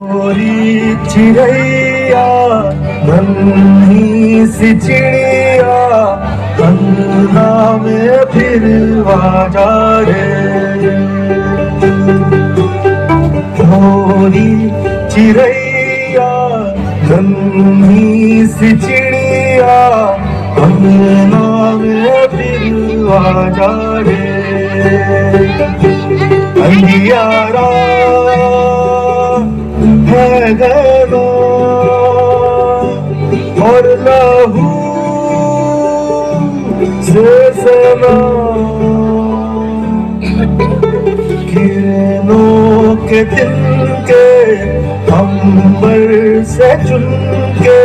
गोरी चिड़ैया नन्ही सी चिड़िया अंगना में फिर आजा रे। गोरी चिड़ैया नन्ही सी चिड़िया अंगना में फिर आजा रे। अंधियारा है गनो और लहू से सना किरणों के तिनके अंबर से चुन के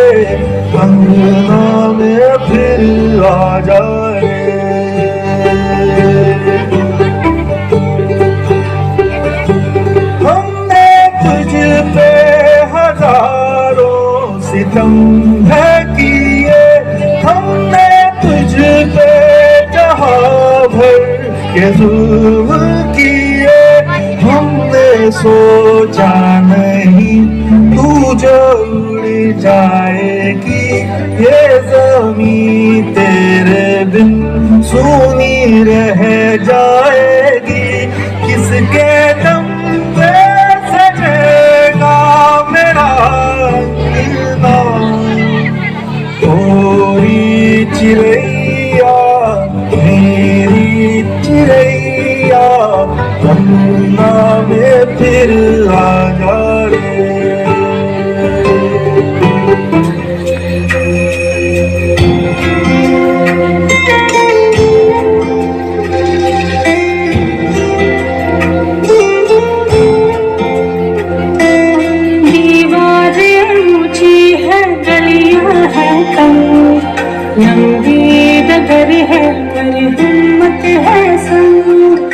अंगना में फिर आजा रे। सितम है किए हमने तुझ पे जहां भर के जुल्म किए। हमने सोचा नहीं तू जो उड़ जाएगी ये ज़मीं तेरे बिन सूनी रह जाएगी। किसके दम पे सजेगा मेरा गोरी चिड़ैया मेरी चिड़ैया अंगना में फिर आजा रे। लंबी डगर है पर हिम्मत है संग।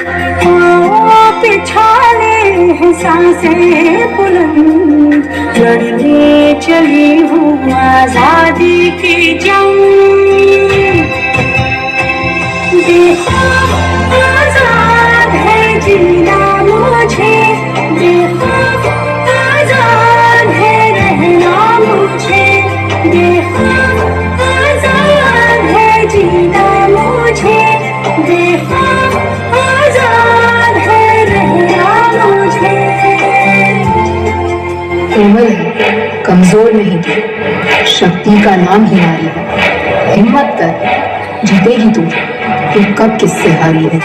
पिछाले हैं सांसें बुलंद लड़ने चली हूँ आजादी की जंग। देखो आजाद है जीना मुझे, देखो आजाद है रहना मुझे, देखो जीना मुझे, देखो आजाद है रहना मुझे। कोमल है, कमजोर नहीं थी, शक्ति का नाम ही नारी है। हिम्मत कर, जीतेगी तू कब किससे हारी है।